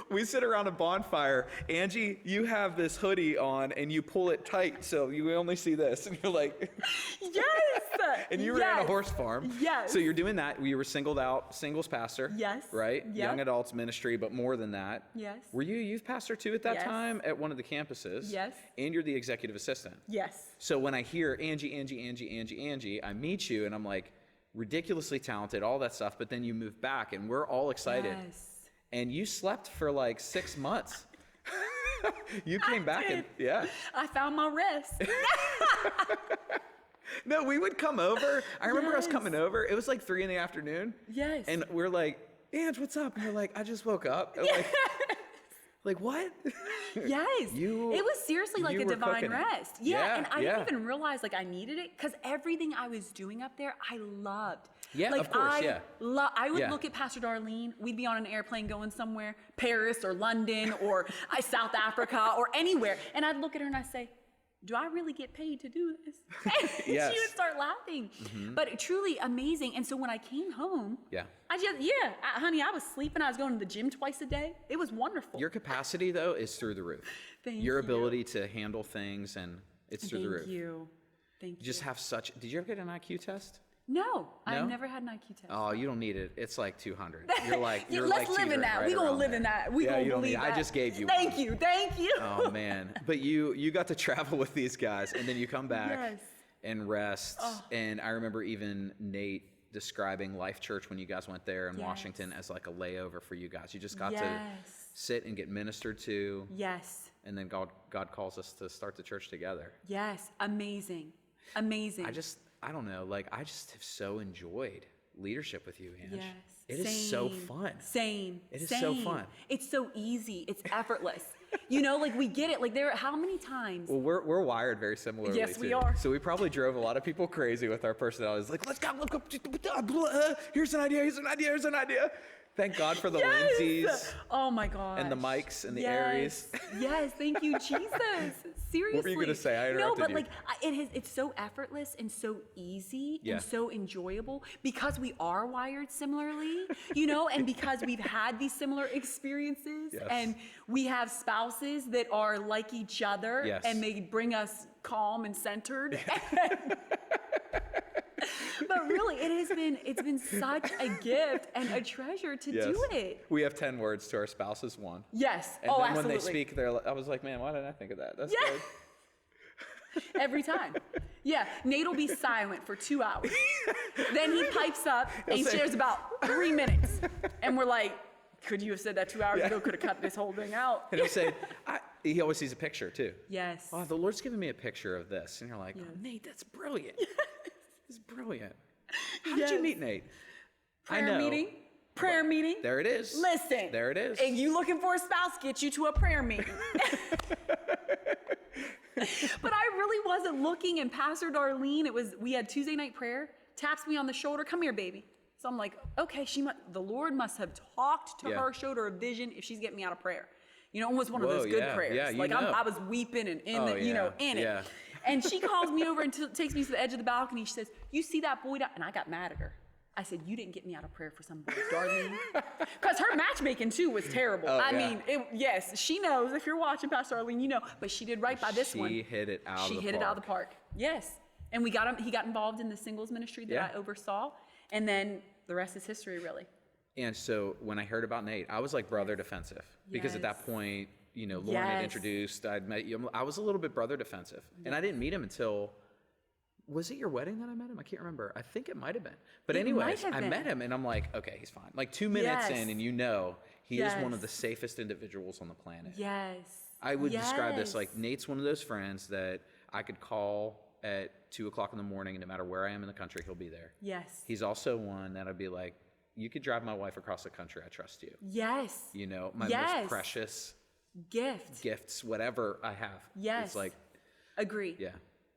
S1: we sit around a bonfire. Angie, you have this hoodie on and you pull it tight so you only see this. And you're like,
S2: Yes.
S1: and you ran a horse farm.
S2: Yes.
S1: So you're doing that. You were singled out, singles pastor.
S2: Yes.
S1: Right?
S2: Yep.
S1: Young adults ministry, but more than that.
S2: Yes.
S1: Were you a youth pastor too at that
S2: Yes.
S1: time at one of the campuses?
S2: Yes.
S1: And you're the executive assistant.
S2: Yes.
S1: So when I hear Angie, I meet you and I'm like, ridiculously talented, all that stuff, but then you move back and we're all excited.
S2: Yes.
S1: And you slept for like 6 months. You came back and
S2: I found my rest.
S1: No, we would come over. I remember us
S2: Yes.
S1: coming over. It was like 3 PM.
S2: Yes.
S1: And we're like, Ange, what's up? And you're like, I just woke up. And like what?
S2: Yes. It was seriously like
S1: you
S2: a
S1: were
S2: divine
S1: cooking it.
S2: rest.
S1: Yeah,
S2: And I
S1: yeah.
S2: didn't even realize like I needed it because everything I was doing up there, I loved.
S1: Yeah,
S2: like,
S1: of course,
S2: I would
S1: Yeah.
S2: look at Pastor Darlene. We'd be on an airplane going somewhere, Paris or London or South Africa or anywhere. And I'd look at her and I'd say, do I really get paid to do this? And
S1: Yes.
S2: she would start laughing. But truly amazing. And so when I came home, honey, I was sleeping. I was going to the gym twice a day. It was wonderful.
S1: Your capacity though is through the roof.
S2: Thank
S1: Your
S2: you.
S1: ability to handle things and it's through the roof.
S2: Thank you. Thank
S1: You just have such, did you ever get an IQ test?
S2: No, I've never had an IQ test.
S1: Oh, you don't need it. It's like 200. You're like,
S2: Yeah,
S1: you're
S2: let's
S1: like
S2: live in
S1: teetering
S2: that.
S1: right
S2: We gonna
S1: around
S2: live
S1: there.
S2: in that. We
S1: Yeah,
S2: gonna
S1: you don't
S2: believe
S1: need-
S2: that.
S1: I just gave you
S2: Thank
S1: one.
S2: you. Thank you.
S1: Oh man, but you got to travel with these guys, and then you come back
S2: Yes.
S1: and rest. And I remember even Nate describing Life Church when you guys went there in
S2: Yes.
S1: Washington as like a layover for you guys. You just got to
S2: Yes.
S1: sit and get ministered to,
S2: Yes.
S1: and then God calls us to start the church together.
S2: Yes. Amazing. Amazing.
S1: I don't know, like I just have so enjoyed leadership with you, Ange.
S2: Yes.
S1: It is so
S2: Same.
S1: fun.
S2: Same.
S1: It is so fun.
S2: It's so easy. It's effortless. Like we get it. Like how many times?
S1: Well, we're wired very similarly.
S2: Yes, we
S1: too.
S2: are.
S1: So we probably drove a lot of people crazy with our personalities. Like, let's go. Here's an idea. Thank God for the
S2: Yes.
S1: Lindsays
S2: Oh my God.
S1: and the Mikes and the
S2: Yes.
S1: Aries.
S2: Yes. Thank you, Jesus. Seriously.
S1: What were you gonna say? I
S2: No,
S1: interrupted
S2: but
S1: you.
S2: like it's so effortless and so easy
S1: Yeah.
S2: and so enjoyable because we are wired similarly, and because we've had these similar experiences
S1: Yes.
S2: and we have spouses that are like each other
S1: Yes.
S2: and they bring us calm and centered. But really, it's been such a gift and a treasure to do it.
S1: We have 10 words to our spouses, one.
S2: Yes.
S1: And then
S2: absolutely.
S1: when they speak, I was like, man, why didn't I think of that? That's good.
S2: Every time. Yeah. Nate will be silent for 2 hours. Then he pipes up and he shares about 3 minutes. And we're like, could you have said that 2 hours ago? Could have cut this whole thing out.
S1: And he'll say, he always sees a picture too.
S2: Yes.
S1: Oh, the Lord's given me a picture of this. And you're like, oh, Nate, that's brilliant. It's brilliant. How did you meet Nate?
S2: Prayer meeting. Prayer meeting.
S1: There it is.
S2: Listen.
S1: There it is.
S2: And you looking for a spouse, get you to a prayer meeting. But I really wasn't looking, and Pastor Darlene, we had Tuesday night prayer, taps me on the shoulder, come here, baby. So I'm like, okay, the Lord must have talked to her, showed her a vision if she's getting me out of prayer. You know, it was one of those good prayers.
S1: Yeah,
S2: like I was weeping and in it.
S1: Yeah.
S2: And she calls me over and takes me to the edge of the balcony. She says, you see that boy down? And I got mad at her. I said, you didn't get me out of prayer for some boy, Darlene. Because her matchmaking, too, was terrible.
S1: Oh,
S2: I mean, yes, she knows. If you're watching, Pastor Darlene, you know. But she did right by this one.
S1: She hit it out of the park.
S2: She hit it out of the park. Yes. And he got involved in the singles ministry that I oversaw. And then the rest is history, really.
S1: And so when I heard about Nate, I was like brother defensive. Because at that point, you know, Lauren had introduced, I'd met you. I was a little bit brother defensive. And I didn't meet him until... Was it your wedding that I met him? I can't remember. I think it might have been. But anyways, I met him and I'm like, okay, he's fine. Like 2 minutes in and you know he is one of the safest individuals on the planet.
S2: Yes.
S1: I would describe this like Nate's one of those friends that I could call at 2 o'clock in the morning and no matter where I am in the country, he'll be there.
S2: Yes.
S1: He's also one that I'd be like, you could drive my wife across the country. I trust you.
S2: Yes.
S1: You know, my most precious gifts, whatever I have.
S2: Yes.
S1: It's like.
S2: Agree.
S1: Yeah.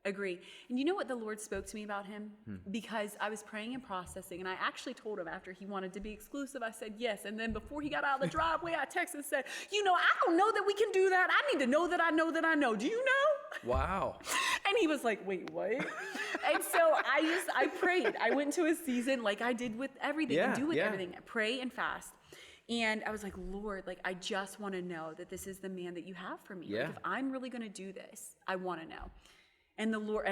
S2: Agree. And you know what the Lord spoke to me about him? Because I was praying and processing, and I actually told him after he wanted to be exclusive, I said yes. And then before he got out of the driveway, I texted and said, you know, I don't know that we can do that. I need to know that I know that I know. Do you know?
S1: Wow.
S2: And he was like, wait, what? And so I prayed. I went into a season like I did with everything and do with everything. I pray and fast. And I was like, Lord, like, I just want to know that this is the man that you have for me.
S1: Yeah.
S2: Like, if I'm really going to do this, I want to know. And the Lord,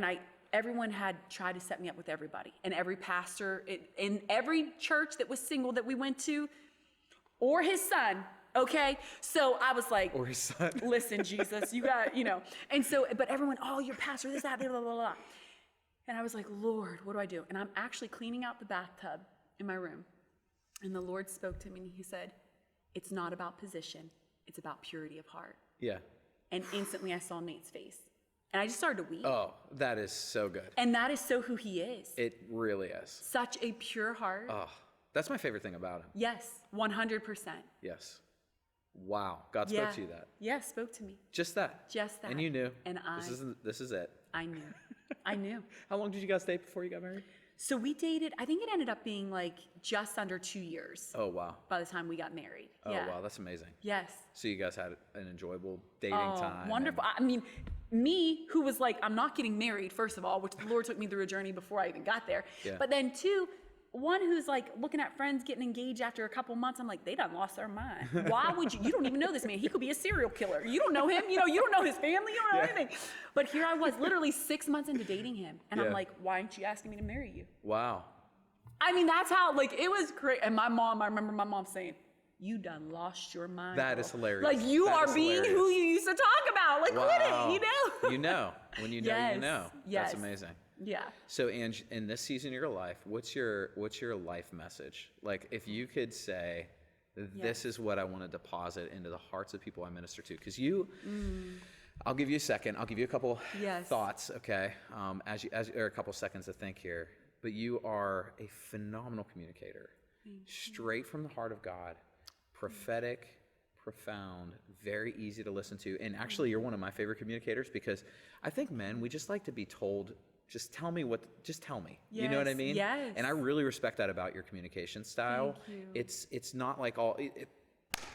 S2: everyone had tried to set me up with everybody. And every pastor in every church that was single that we went to, or his son, okay? So I was like,
S1: or his son.
S2: Listen, Jesus, you got, you know. And so, but everyone, oh, your pastor, this, that, blah, blah, blah. And I was like, Lord, what do I do? And I'm actually cleaning out the bathtub in my room. And the Lord spoke to me and he said, it's not about position. It's about purity of heart.
S1: Yeah.
S2: And instantly I saw Nate's face. And I just started to weep.
S1: Oh, that is so good.
S2: And that is so who he is.
S1: It really is.
S2: Such a pure heart.
S1: Oh, that's my favorite thing about him.
S2: Yes, 100%.
S1: Yes. Wow. God spoke to you that.
S2: Yeah, spoke to me.
S1: Just that.
S2: Just that.
S1: And you knew.
S2: And
S1: This is it.
S2: I knew. I knew.
S1: How long did you guys date before you got married?
S2: So we dated, I think it ended up being like just under 2 years.
S1: Oh, wow.
S2: By the time we got married.
S1: Oh, wow. That's amazing.
S2: Yes.
S1: So you guys had an enjoyable dating time.
S2: Wonderful. I mean, me, who was like, I'm not getting married, first of all, which the Lord took me through a journey before I even got there. Yeah. But then two, one who's like looking at friends getting engaged after a couple months. I'm like, they done lost their mind. Why would you don't even know this man. He could be a serial killer. You don't know him. You know, you don't know his family. You don't know anything. But here I was literally 6 months into dating him. And I'm like, why aren't you asking me to marry you?
S1: Wow.
S2: I mean, that's how, like, it was great. And I remember my mom saying, you done lost your mind.
S1: That is hilarious.
S2: Like, you are being who you used to talk about. Like, quit it, you know?
S1: You know. When you know, you know.
S2: Yes.
S1: That's amazing.
S2: Yeah.
S1: So, Ange, in this season of your life, what's your life message? Like, if you could say, this is what I want to deposit into the hearts of people I minister to. Because I'll give you a second. I'll give you a couple thoughts, okay? Or a couple seconds to think here. But you are a phenomenal communicator. Straight from the heart of God. Prophetic, profound, very easy to listen to. And actually, you're one of my favorite communicators because I think men, we just like to be told, just tell me. Yes, you know what I mean?
S2: Yes.
S1: And I really respect that about your communication style.
S2: Thank you.
S1: It's not like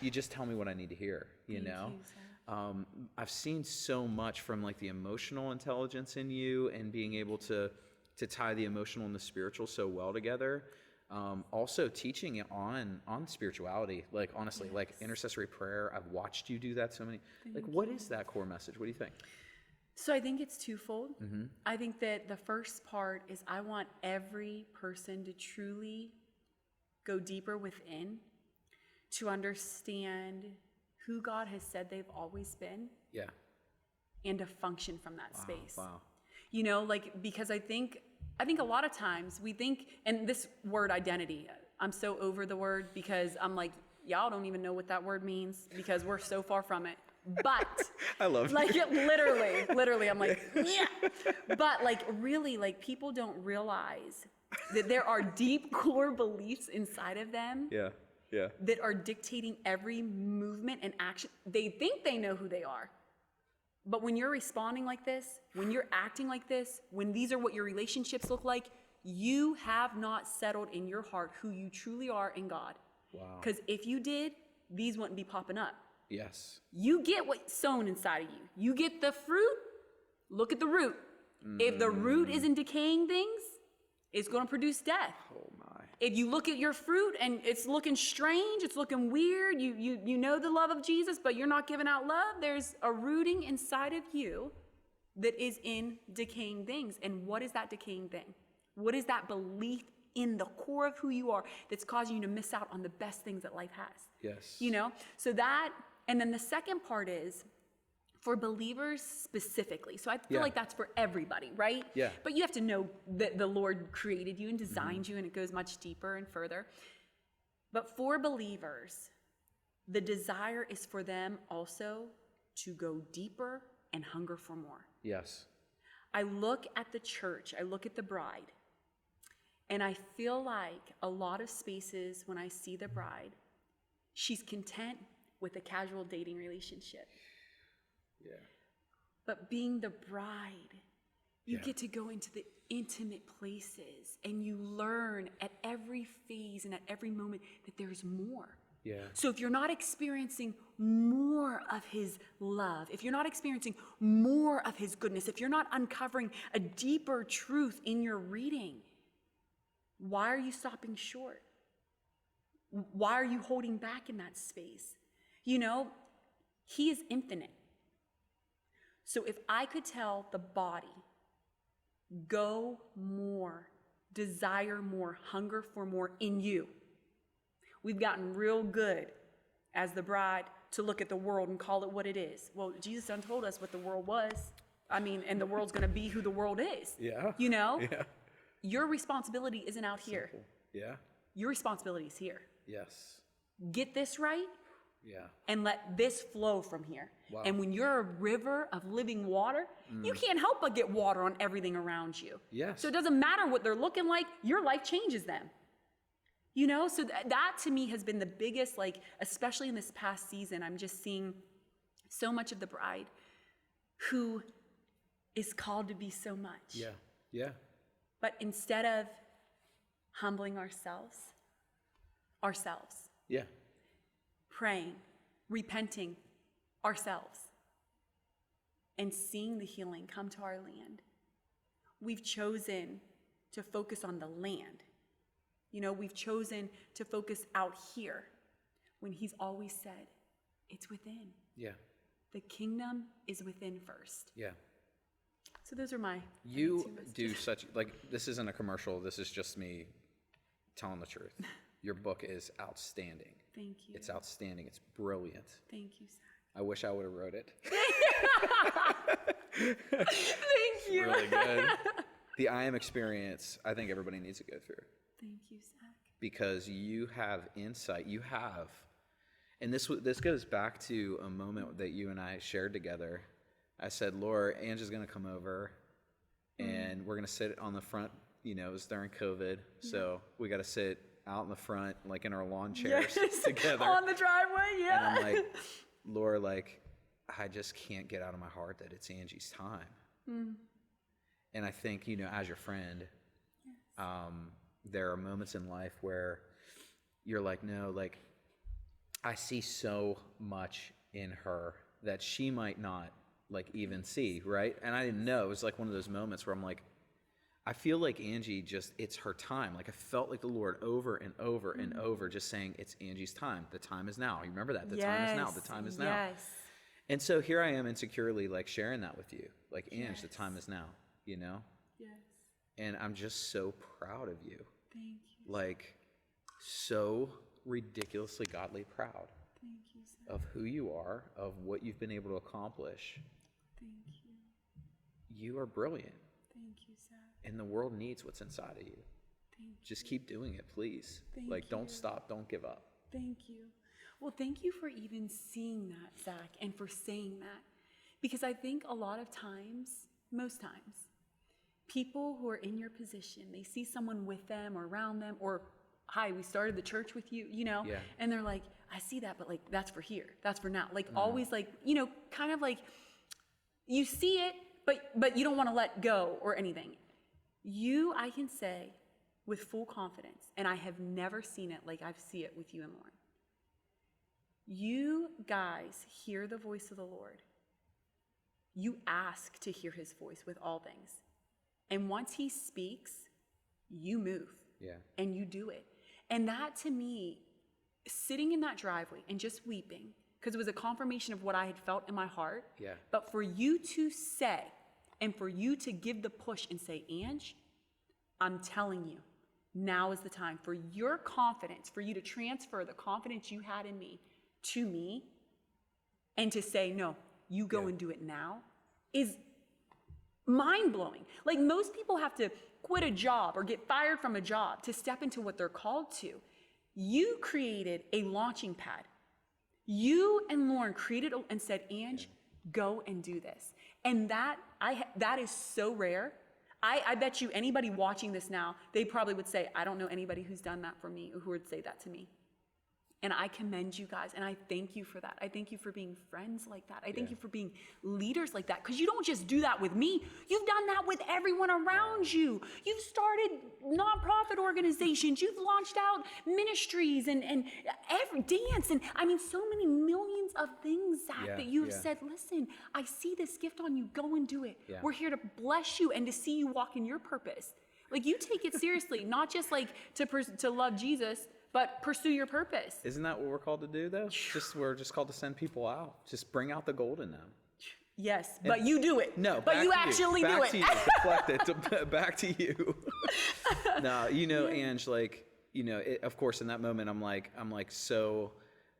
S1: you just tell me what I need to hear, you know? I've seen so much from like the emotional intelligence in you and being able to tie the emotional and the spiritual so well together. Also teaching on spirituality, like honestly, like intercessory prayer. I've watched you do that so many. What is that core message? What do you think?
S2: So I think it's twofold. I think that the first part is I want every person to truly go deeper within to understand who God has said they've always been.
S1: Yeah.
S2: And to function from that space.
S1: Wow.
S2: You know, like, because I think a lot of times we think, and this word identity, I'm so over the word because I'm like, y'all don't even know what that word means because we're so far from it. But
S1: I love
S2: like it literally, I'm like, yeah. But like really, like people don't realize that there are deep core beliefs inside of them.
S1: Yeah.
S2: That are dictating every movement and action. They think they know who they are. But when you're responding like this, when you're acting like this, when these are what your relationships look like, you have not settled in your heart who you truly are in God.
S1: Wow.
S2: Because if you did, these wouldn't be popping up.
S1: Yes.
S2: You get what's sown inside of you. You get the fruit, look at the root. If the root isn't decaying things, it's going to produce death.
S1: Oh my.
S2: If you look at your fruit and it's looking strange, it's looking weird, you know the love of Jesus, but you're not giving out love, there's a rooting inside of you that is in decaying things. And what is that decaying thing? What is that belief in the core of who you are that's causing you to miss out on the best things that life has?
S1: Yes.
S2: You know? So that, and then the second part is for believers specifically. So I feel like that's for everybody, right?
S1: Yeah.
S2: But you have to know that the Lord created you and designed you, and it goes much deeper and further. But for believers, the desire is for them also to go deeper and hunger for more.
S1: Yes.
S2: I look at the church, I look at the bride, and I feel like a lot of spaces when I see the bride, she's content with a casual dating relationship.
S1: Yeah.
S2: But being the bride, you get to go into the intimate places and you learn at every phase and at every moment that there's more.
S1: Yeah.
S2: So if you're not experiencing more of his love, if you're not experiencing more of his goodness, if you're not uncovering a deeper truth in your reading, why are you stopping short? Why are you holding back in that space? You know, he is infinite. So if I could tell the body, go more, desire more, hunger for more in you. We've gotten real good as the bride to look at the world and call it what it is. Well, Jesus done told us what the world was. I mean, and the world's going to be who the world is.
S1: Yeah.
S2: You know?
S1: Yeah.
S2: Your responsibility isn't out here.
S1: Simple. Yeah.
S2: Your responsibility is here.
S1: Yes.
S2: Get this right.
S1: Yeah.
S2: And let this flow from here.
S1: Wow.
S2: And when you're a river of living water, you can't help but get water on everything around you.
S1: Yes.
S2: So it doesn't matter what they're looking like, your life changes them. You know, so that to me has been the biggest, like, especially in this past season, I'm just seeing so much of the bride who is called to be so much.
S1: Yeah. Yeah.
S2: But instead of humbling ourselves,
S1: Yeah.
S2: praying, repenting ourselves, and seeing the healing come to our land, we've chosen to focus on the land. You know, we've chosen to focus out here when he's always said, it's within.
S1: Yeah.
S2: The kingdom is within first.
S1: Yeah.
S2: So those are my
S1: You
S2: two messages.
S1: do such, like, this isn't a commercial. This is just me telling the truth. Your book is outstanding.
S2: Thank you.
S1: It's outstanding. It's brilliant.
S2: Thank you, Zack.
S1: I wish I would have wrote it.
S2: Thank you.
S1: Really good. The I Am experience, I think everybody needs to go through.
S2: Thank you, Zack.
S1: Because you have insight. You have, and this goes back to a moment that you and I shared together. I said, Laura, Angie's going to come over, and we're going to sit on the front. You know, it was during COVID, so we got to sit out in the front, like in our lawn chairs together.
S2: On the driveway, yeah.
S1: And I'm like, Laura, like, I just can't get out of my heart that it's Angie's time. And I think, you know, as your friend, there are moments in life where you're like, no, like, I see so much in her that she might not, like, even see, right? And I didn't know. It was like one of those moments where I'm like, I feel like Angie just, it's her time. Like, I felt like the Lord over and over and over just saying, it's Angie's time. The time is now. You remember that? The time is now. The time is now.
S2: Yes.
S1: And so here I am insecurely like sharing that with you. Like, Ange,
S2: Yes.
S1: the time is now, you know?
S2: Yes.
S1: And I'm just so proud of you.
S2: Thank you.
S1: Like, so ridiculously godly proud
S2: Thank you, Zack.
S1: of who you are, of what you've been able to accomplish.
S2: Thank you.
S1: You are brilliant,
S2: Thank you, Zack.
S1: and the world needs what's inside of you.
S2: Thank
S1: Just keep doing it, please.
S2: Thank
S1: Like, don't
S2: you.
S1: stop, don't give up.
S2: Thank you. Well, thank you for even seeing that, Zack, and for saying that. Because I think a lot of times, most times, people who are in your position, they see someone with them or around them, or, hi, we started the church with you, you know?
S1: Yeah.
S2: And they're like, I see that, but like, that's for here. That's for now. Like, always like, you know, kind of like, you see it, but you don't want to let go or anything. You, I can say with full confidence, and I have never seen it like I see it with you and Lauren. You guys hear the voice of the Lord. You ask to hear his voice with all things. And once he speaks, you move.
S1: Yeah.
S2: And you do it. And that to me, sitting in that driveway and just weeping, because it was a confirmation of what I had felt in my heart.
S1: Yeah.
S2: But for you to say, and for you to give the push and say, Ange, I'm telling you, now is the time for your confidence, for you to transfer the confidence you had in me to me, and to say, no, you go and do it now, is mind-blowing. Like, most people have to quit a job or get fired from a job to step into what they're called to. You created a launching pad. You and Lauren created and said, Ange, go and do this. And that is so rare. I bet you anybody watching this now, they probably would say, I don't know anybody who's done that for me or who would say that to me. And I commend you guys, and I thank you for that. I thank you for being friends like that. I thank you for being leaders like that, because you don't just do that with me. You've done that with everyone around you. You've started nonprofit organizations. You've launched out ministries and every dance. And I mean, so many millions of things, Zack, that you have said, listen, I see this gift on you. Go and do it.
S1: Yeah.
S2: We're here to bless you and to see you walk in your purpose. Like, you take it seriously, not just like to love Jesus, but pursue your purpose.
S1: Isn't that what we're called to do, though? We're just called to send people out. Just bring out the gold in them.
S2: Yes, but you do it.
S1: No,
S2: but you actually do
S1: back
S2: it.
S1: To you. Deflect it. Back to you. No, you know, Ange, like, you know, of course, in that moment, I'm like, so,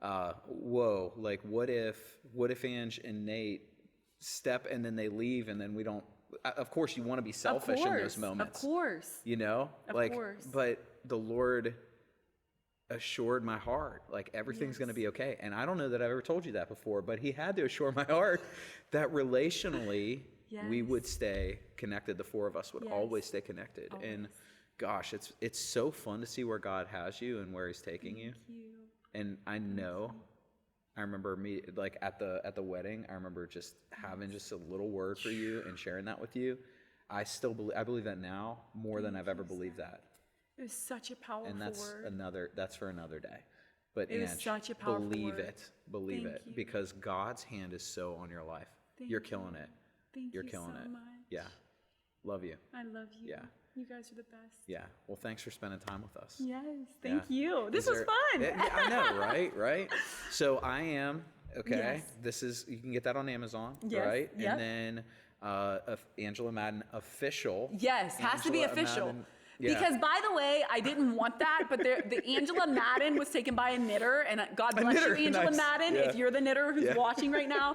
S1: whoa, like, what if Ange and Nate step and then they leave and then we don't? Of course, you want to be selfish in those moments.
S2: Of course.
S1: You know,
S2: Of course.
S1: But the Lord assured my heart, like, everything's going to be okay. And I don't know that I've ever told you that before, but he had to assure my heart that relationally we would stay connected. The four of us would always stay connected.
S2: Always.
S1: And gosh, it's so fun to see where God has you and where he's taking you.
S2: Thank you.
S1: And I know, I remember me, like, at the wedding, I remember just having just a little word for you and sharing that with you. I believe that now more than I've ever believed that.
S2: It was such a powerful
S1: And that's
S2: word.
S1: that's for another day. But
S2: It was
S1: Ange,
S2: such a powerful
S1: believe
S2: word.
S1: it, believe
S2: Thank
S1: it,
S2: you.
S1: because God's hand is so on your life. You're killing it.
S2: Thank
S1: You're
S2: you
S1: killing
S2: so
S1: it.
S2: much.
S1: Yeah, love you.
S2: I love you.
S1: Yeah.
S2: You guys are the best.
S1: Yeah. Well, thanks for spending time with us.
S2: Yes, thank
S1: Yeah.
S2: you. This was fun.
S1: Yeah, I know, right? Right. So I am okay.
S2: Yes.
S1: This is, you can get that on Amazon,
S2: Yes,
S1: right?
S2: yep.
S1: And then Angela Madden official.
S2: Yes, has to be
S1: Angela
S2: official.
S1: Madden, yeah.
S2: Because, by the way, I didn't want that, but the Angela Madden was taken by a knitter, and God bless
S1: knitter,
S2: you, Angela
S1: nice.
S2: Madden,
S1: Yeah.
S2: if you're the knitter who's
S1: Yeah.
S2: watching right now.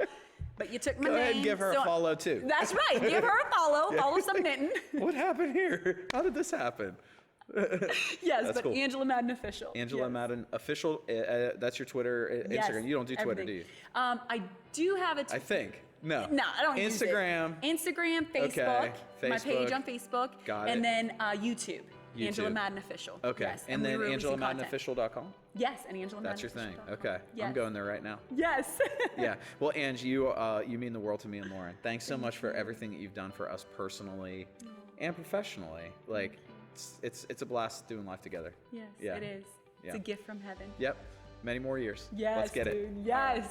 S2: But you took my
S1: Go
S2: name.
S1: ahead and give her a follow too.
S2: That's right. Give her a follow. Follow some knitting.
S1: What happened here? How did this happen?
S2: Yes,
S1: That's
S2: but
S1: cool.
S2: Angela Madden official.
S1: Angela
S2: Yes.
S1: Madden official. That's your Twitter,
S2: Yes,
S1: Instagram. You don't do Twitter,
S2: everything.
S1: do you?
S2: I do have a
S1: I think. No.
S2: No, I don't use it.
S1: Instagram.
S2: Instagram, Facebook,
S1: Okay,
S2: my page
S1: Facebook.
S2: on Facebook,
S1: Got
S2: and
S1: it.
S2: then YouTube. Angela
S1: YouTube.
S2: Madden official.
S1: Okay.
S2: Yes,
S1: and
S2: we
S1: then
S2: release new content.
S1: AngelaMaddenOfficial.com?
S2: Yes, and Angela
S1: That's your
S2: Madden
S1: thing.
S2: official.com.
S1: Okay.
S2: Yes.
S1: I'm going there right now.
S2: Yes.
S1: Yeah. Well, Ange, you mean the world to me and Lauren. Thanks so much for everything that you've done for us personally and professionally. Like, it's a blast doing life together.
S2: Yes,
S1: Yeah.
S2: it is. It's
S1: Yeah.
S2: a gift from heaven.
S1: Yep. Many more years.
S2: Yes,
S1: Let's get
S2: dude.
S1: it.
S2: Yes.